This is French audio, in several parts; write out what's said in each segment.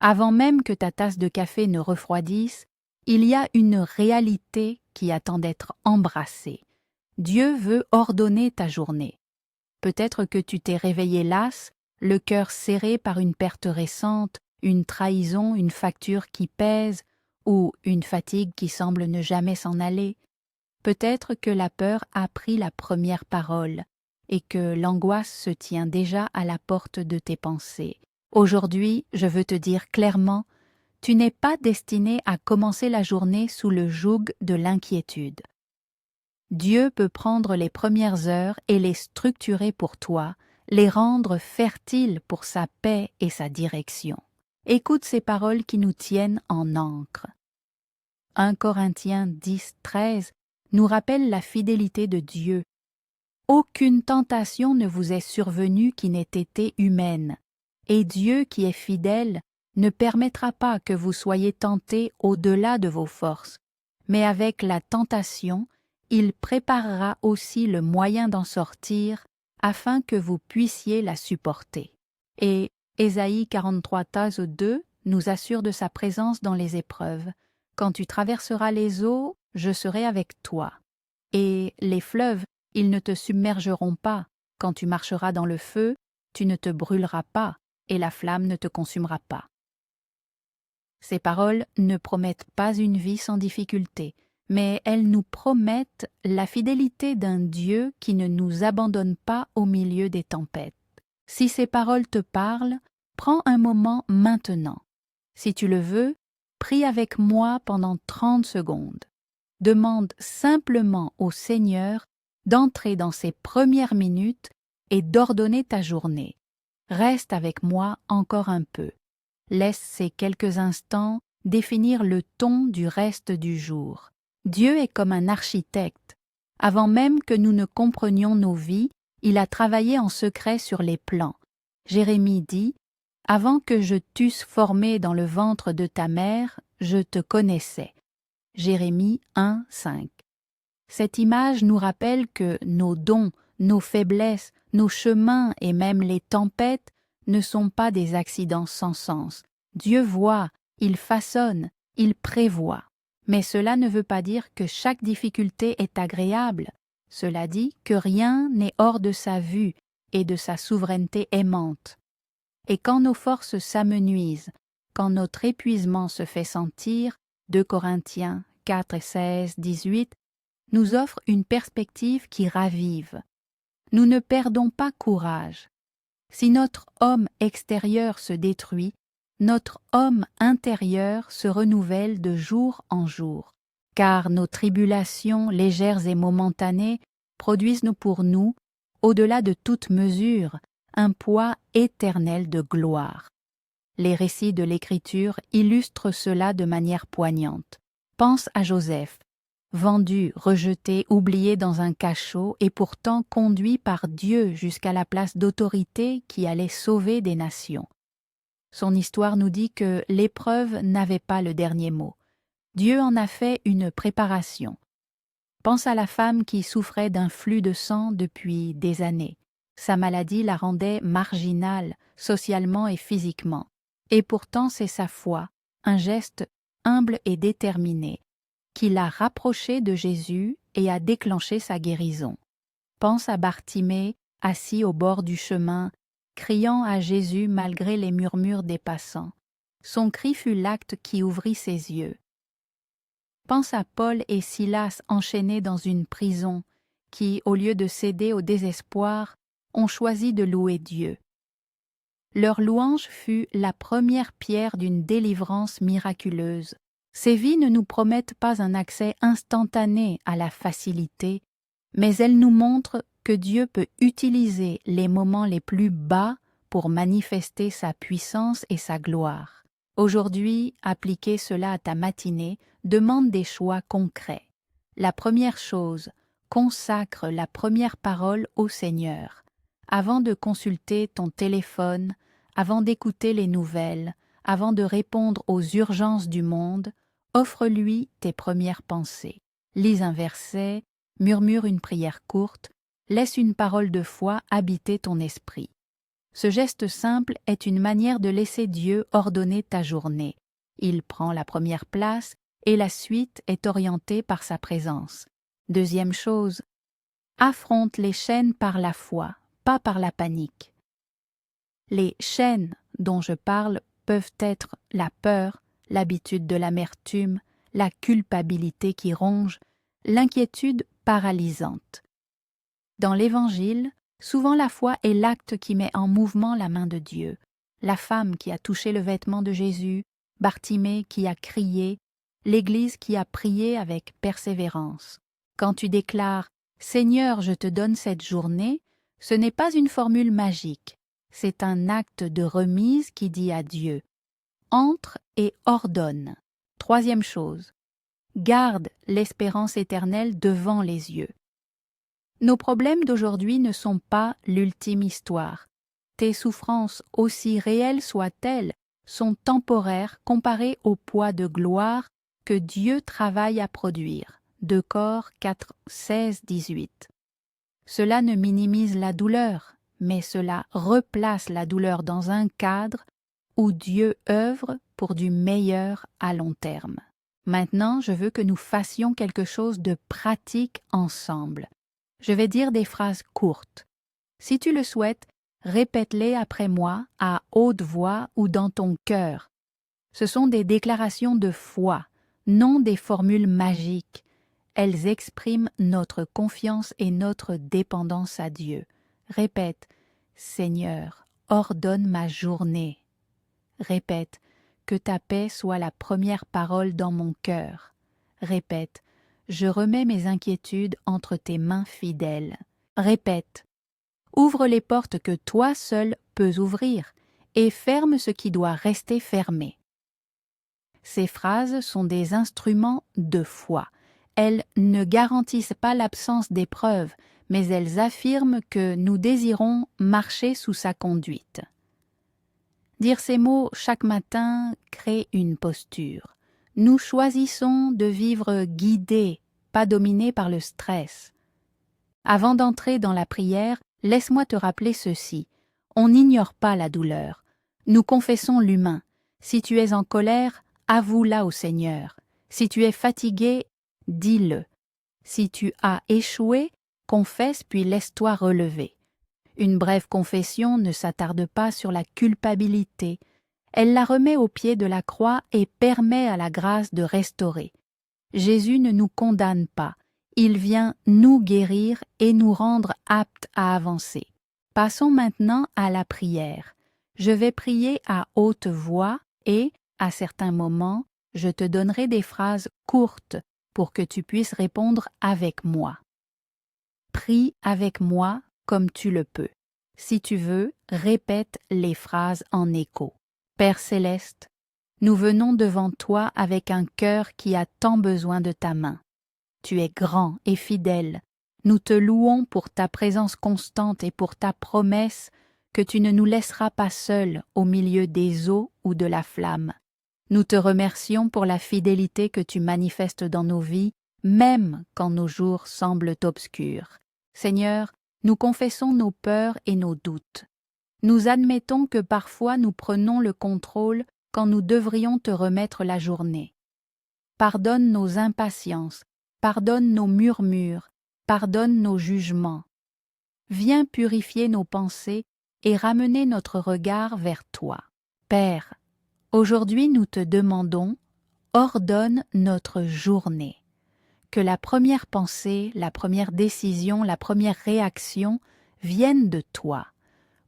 Avant même que ta tasse de café ne refroidisse, il y a une réalité qui attend d'être embrassée. Dieu veut ordonner ta journée. Peut-être que tu t'es réveillé las, le cœur serré par une perte récente, une trahison, une facture qui pèse, ou une fatigue qui semble ne jamais s'en aller. Peut-être que la peur a pris la première parole, et que l'angoisse se tient déjà à la porte de tes pensées. Aujourd'hui, je veux te dire clairement, tu n'es pas destiné à commencer la journée sous le joug de l'inquiétude. Dieu peut prendre les premières heures et les structurer pour toi, les rendre fertiles pour sa paix et sa direction. Écoute ces paroles qui nous tiennent en ancre. 1 Corinthiens 10, 13 nous rappelle la fidélité de Dieu. Aucune tentation ne vous est survenue qui n'ait été humaine, et Dieu qui est fidèle ne permettra pas que vous soyez tentés au-delà de vos forces, mais avec la tentation, il préparera aussi le moyen d'en sortir afin que vous puissiez la supporter. Et Ésaïe 43:2 nous assure de sa présence dans les épreuves. Quand tu traverseras les eaux, je serai avec toi. Et les fleuves, ils ne te submergeront pas. Quand tu marcheras dans le feu, tu ne te brûleras pas, et la flamme ne te consumera pas. Ces paroles ne promettent pas une vie sans difficulté, mais elles nous promettent la fidélité d'un Dieu qui ne nous abandonne pas au milieu des tempêtes. Si ces paroles te parlent, prends un moment maintenant. Si tu le veux, prie avec moi pendant 30 secondes. Demande simplement au Seigneur d'entrer dans ces premières minutes et d'ordonner ta journée. Reste avec moi encore un peu. Laisse ces quelques instants définir le ton du reste du jour. Dieu est comme un architecte. Avant même que nous ne comprenions nos vies, il a travaillé en secret sur les plans. Jérémie dit « Avant que je t'eusse formé dans le ventre de ta mère, je te connaissais. » Jérémie 1, 5. Cette image nous rappelle que nos dons, nos faiblesses, nos chemins et même les tempêtes ne sont pas des accidents sans sens. Dieu voit, il façonne, il prévoit. Mais cela ne veut pas dire que chaque difficulté est agréable. Cela dit que rien n'est hors de sa vue et de sa souveraineté aimante. Et quand nos forces s'amenuisent, quand notre épuisement se fait sentir, 2 Corinthiens 4, 16, 18, nous offre une perspective qui ravive. Nous ne perdons pas courage. Si notre homme extérieur se détruit, notre homme intérieur se renouvelle de jour en jour, car nos tribulations légères et momentanées produisent pour nous, au-delà de toute mesure, un poids éternel de gloire. Les récits de l'Écriture illustrent cela de manière poignante. Pense à Joseph, vendu, rejeté, oublié dans un cachot et pourtant conduit par Dieu jusqu'à la place d'autorité qui allait sauver des nations. Son histoire nous dit que l'épreuve n'avait pas le dernier mot. Dieu en a fait une préparation. Pense à la femme qui souffrait d'un flux de sang depuis des années. Sa maladie la rendait marginale, socialement et physiquement. Et pourtant c'est sa foi, un geste humble et déterminé, qui l'a rapprochée de Jésus et a déclenché sa guérison. Pense à Bartimée, assis au bord du chemin, criant à Jésus malgré les murmures des passants. Son cri fut l'acte qui ouvrit ses yeux. Pense à Paul et Silas enchaînés dans une prison, qui, au lieu de céder au désespoir, ont choisi de louer Dieu. Leur louange fut la première pierre d'une délivrance miraculeuse. Ces vies ne nous promettent pas un accès instantané à la facilité, mais elles nous montrent que Dieu peut utiliser les moments les plus bas pour manifester sa puissance et sa gloire. Aujourd'hui, appliquer cela à ta matinée demande des choix concrets. La première chose, consacre la première parole au Seigneur. Avant de consulter ton téléphone, avant d'écouter les nouvelles, avant de répondre aux urgences du monde, offre-lui tes premières pensées. Lis un verset, murmure une prière courte, laisse une parole de foi habiter ton esprit. Ce geste simple est une manière de laisser Dieu ordonner ta journée. Il prend la première place et la suite est orientée par sa présence. Deuxième chose, affronte les chaînes par la foi, pas par la panique. Les chaînes dont je parle peuvent être la peur, l'habitude de l'amertume, la culpabilité qui ronge, l'inquiétude paralysante. Dans l'Évangile, souvent la foi est l'acte qui met en mouvement la main de Dieu. La femme qui a touché le vêtement de Jésus, Bartimée qui a crié, l'Église qui a prié avec persévérance. Quand tu déclares « Seigneur, je te donne cette journée », ce n'est pas une formule magique, c'est un acte de remise qui dit à Dieu « Entre et ordonne ». Troisième chose, garde l'espérance éternelle devant les yeux. Nos problèmes d'aujourd'hui ne sont pas l'ultime histoire. Tes souffrances, aussi réelles soient-elles, sont temporaires comparées au poids de gloire que Dieu travaille à produire. 2 Cor 4, 16, 18. Cela ne minimise la douleur, mais cela replace la douleur dans un cadre où Dieu œuvre pour du meilleur à long terme. Maintenant, je veux que nous fassions quelque chose de pratique ensemble. Je vais dire des phrases courtes. Si tu le souhaites, répète-les après moi à haute voix ou dans ton cœur. Ce sont des déclarations de foi, non des formules magiques. Elles expriment notre confiance et notre dépendance à Dieu. Répète, Seigneur, ordonne ma journée. Répète, que ta paix soit la première parole dans mon cœur. Répète, je remets mes inquiétudes entre tes mains fidèles. Répète, ouvre les portes que toi seul peux ouvrir et ferme ce qui doit rester fermé. Ces phrases sont des instruments de foi. Elles ne garantissent pas l'absence d'épreuves, mais elles affirment que nous désirons marcher sous sa conduite. Dire ces mots chaque matin crée une posture. Nous choisissons de vivre guidés, pas dominés par le stress. Avant d'entrer dans la prière, laisse-moi te rappeler ceci. On n'ignore pas la douleur. Nous confessons l'humain. Si tu es en colère, avoue-la au Seigneur. Si tu es fatigué, dis-le. Si tu as échoué, confesse puis laisse-toi relever. Une brève confession ne s'attarde pas sur la culpabilité. Elle la remet au pied de la croix et permet à la grâce de restaurer. Jésus ne nous condamne pas. Il vient nous guérir et nous rendre aptes à avancer. Passons maintenant à la prière. Je vais prier à haute voix et, à certains moments, je te donnerai des phrases courtes pour que tu puisses répondre avec moi. Prie avec moi comme tu le peux. Si tu veux, répète les phrases en écho. Père céleste, nous venons devant toi avec un cœur qui a tant besoin de ta main. Tu es grand et fidèle. Nous te louons pour ta présence constante et pour ta promesse que tu ne nous laisseras pas seuls au milieu des eaux ou de la flamme. Nous te remercions pour la fidélité que tu manifestes dans nos vies, même quand nos jours semblent obscurs. Seigneur, nous confessons nos peurs et nos doutes. Nous admettons que parfois nous prenons le contrôle quand nous devrions te remettre la journée. Pardonne nos impatiences, pardonne nos murmures, pardonne nos jugements. Viens purifier nos pensées et ramener notre regard vers toi. Père, aujourd'hui nous te demandons, ordonne notre journée. Que la première pensée, la première décision, la première réaction viennent de toi.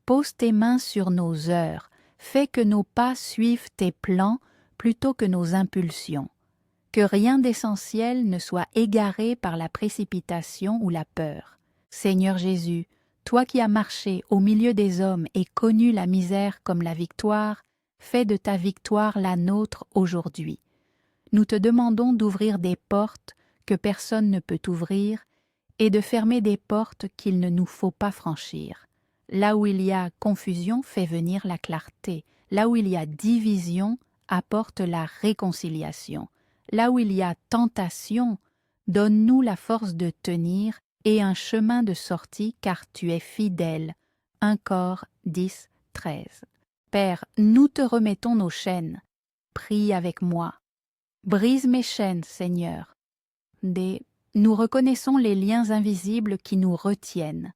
Pose tes mains sur nos heures, fais que nos pas suivent tes plans plutôt que nos impulsions. Que rien d'essentiel ne soit égaré par la précipitation ou la peur. Seigneur Jésus, toi qui as marché au milieu des hommes et connu la misère comme la victoire, fais de ta victoire la nôtre aujourd'hui. Nous te demandons d'ouvrir des portes que personne ne peut ouvrir et de fermer des portes qu'il ne nous faut pas franchir. Là où il y a confusion, fais venir la clarté. Là où il y a division, apporte la réconciliation. Là où il y a tentation, donne-nous la force de tenir et un chemin de sortie car tu es fidèle. 1 Cor 10, 13. Père, nous te remettons nos chaînes. Prie avec moi. Brise mes chaînes, Seigneur. D. Nous reconnaissons les liens invisibles qui nous retiennent.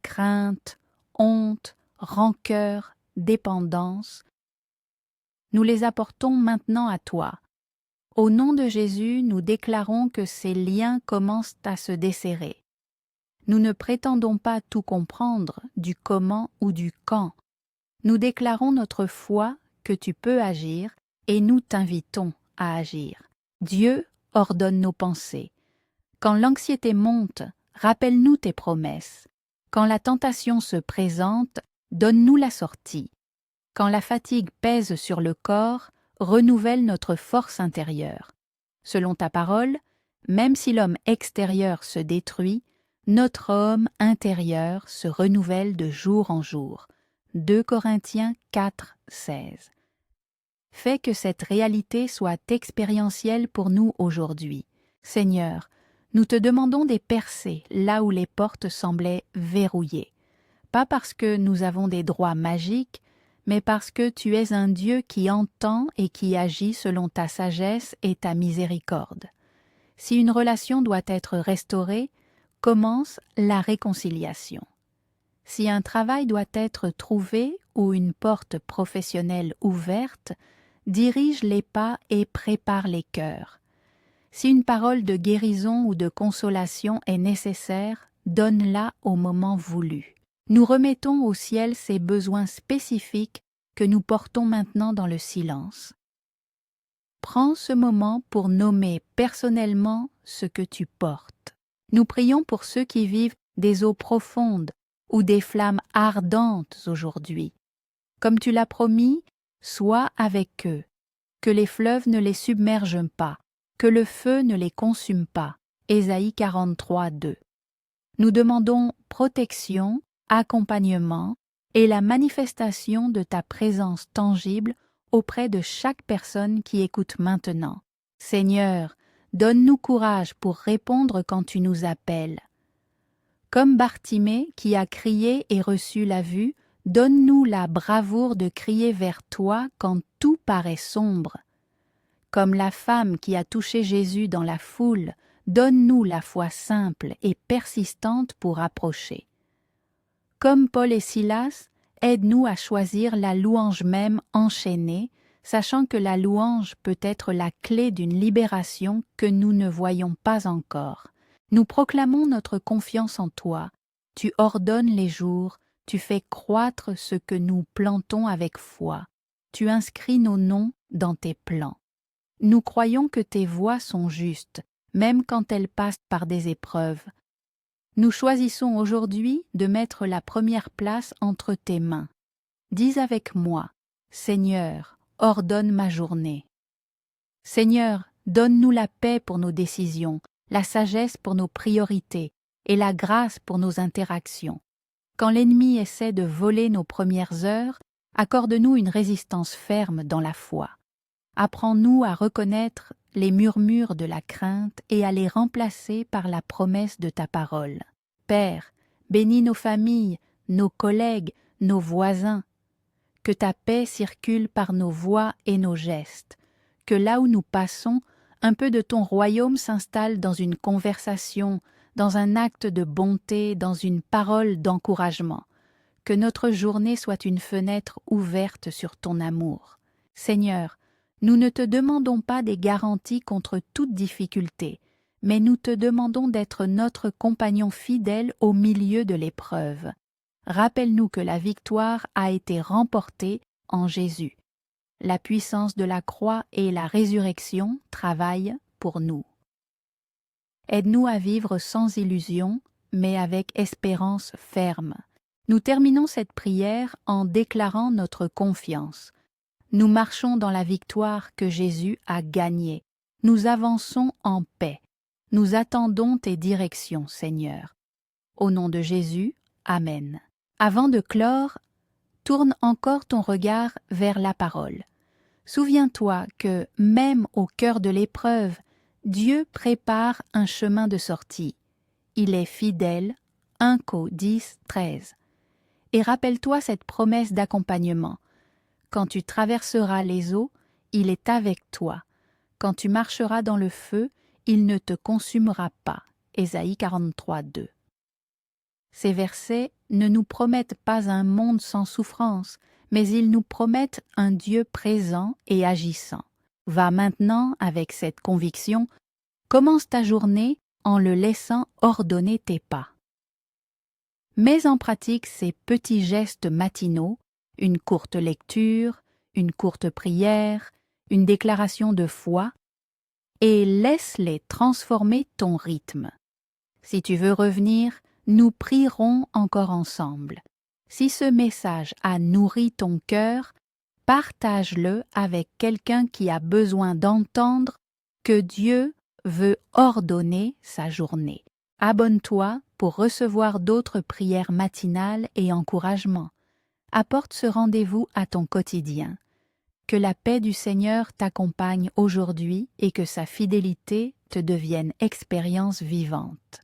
Crainte, honte, rancœur, dépendance. Nous les apportons maintenant à toi. Au nom de Jésus, nous déclarons que ces liens commencent à se desserrer. Nous ne prétendons pas tout comprendre du comment ou du quand. Nous déclarons notre foi que tu peux agir et nous t'invitons à agir. Dieu ordonne nos pensées. Quand l'anxiété monte, rappelle-nous tes promesses. Quand la tentation se présente, donne-nous la sortie. Quand la fatigue pèse sur le corps, renouvelle notre force intérieure. Selon ta parole, même si l'homme extérieur se détruit, notre homme intérieur se renouvelle de jour en jour. 2 Corinthiens 4, 16. Fais que cette réalité soit expérientielle pour nous aujourd'hui. Seigneur, nous te demandons des percées là où les portes semblaient verrouillées. Pas parce que nous avons des droits magiques, mais parce que tu es un Dieu qui entend et qui agit selon ta sagesse et ta miséricorde. Si une relation doit être restaurée, commence la réconciliation. Si un travail doit être trouvé ou une porte professionnelle ouverte, dirige les pas et prépare les cœurs. Si une parole de guérison ou de consolation est nécessaire, donne-la au moment voulu. Nous remettons au ciel ces besoins spécifiques que nous portons maintenant dans le silence. Prends ce moment pour nommer personnellement ce que tu portes. Nous prions pour ceux qui vivent des eaux profondes ou des flammes ardentes aujourd'hui. Comme tu l'as promis, sois avec eux, que les fleuves ne les submergent pas, que le feu ne les consume pas. Ésaïe 43, 2. Nous demandons protection, accompagnement et la manifestation de ta présence tangible auprès de chaque personne qui écoute maintenant. Seigneur, donne-nous courage pour répondre quand tu nous appelles. Comme Bartimée qui a crié et reçu la vue, donne-nous la bravoure de crier vers toi quand tout paraît sombre. Comme la femme qui a touché Jésus dans la foule, donne-nous la foi simple et persistante pour approcher. Comme Paul et Silas, aide-nous à choisir la louange même enchaînée, sachant que la louange peut être la clé d'une libération que nous ne voyons pas encore. Nous proclamons notre confiance en toi. Tu ordonnes les jours, tu fais croître ce que nous plantons avec foi. Tu inscris nos noms dans tes plans. Nous croyons que tes voies sont justes, même quand elles passent par des épreuves. Nous choisissons aujourd'hui de mettre la première place entre tes mains. Dis avec moi, Seigneur, ordonne ma journée. Seigneur, donne-nous la paix pour nos décisions, la sagesse pour nos priorités et la grâce pour nos interactions. Quand l'ennemi essaie de voler nos premières heures, accorde-nous une résistance ferme dans la foi. Apprends-nous à reconnaître les murmures de la crainte et à les remplacer par la promesse de ta parole. Père, bénis nos familles, nos collègues, nos voisins. Que ta paix circule par nos voix et nos gestes. Que là où nous passons, un peu de ton royaume s'installe dans une conversation, dans un acte de bonté, dans une parole d'encouragement. Que notre journée soit une fenêtre ouverte sur ton amour. Seigneur, nous ne te demandons pas des garanties contre toute difficulté, mais nous te demandons d'être notre compagnon fidèle au milieu de l'épreuve. Rappelle-nous que la victoire a été remportée en Jésus. La puissance de la croix et la résurrection travaillent pour nous. Aide-nous à vivre sans illusion, mais avec espérance ferme. Nous terminons cette prière en déclarant notre confiance. Nous marchons dans la victoire que Jésus a gagnée. Nous avançons en paix. Nous attendons tes directions, Seigneur. Au nom de Jésus, Amen. Avant de clore, tourne encore ton regard vers la parole. Souviens-toi que, même au cœur de l'épreuve, Dieu prépare un chemin de sortie. Il est fidèle, 1 Cor 10, 13. Et rappelle-toi cette promesse d'accompagnement. Quand tu traverseras les eaux, il est avec toi. Quand tu marcheras dans le feu, il ne te consumera pas. Ésaïe 43, 2. Ces versets ne nous promettent pas un monde sans souffrance, mais ils nous promettent un Dieu présent et agissant. Va maintenant, avec cette conviction, commence ta journée en le laissant ordonner tes pas. Mets en pratique ces petits gestes matinaux, une courte lecture, une courte prière, une déclaration de foi, et laisse-les transformer ton rythme. Si tu veux revenir, nous prierons encore ensemble. Si ce message a nourri ton cœur, partage-le avec quelqu'un qui a besoin d'entendre que Dieu veut ordonner sa journée. Abonne-toi pour recevoir d'autres prières matinales et encouragements. Apporte ce rendez-vous à ton quotidien. Que la paix du Seigneur t'accompagne aujourd'hui et que sa fidélité te devienne expérience vivante.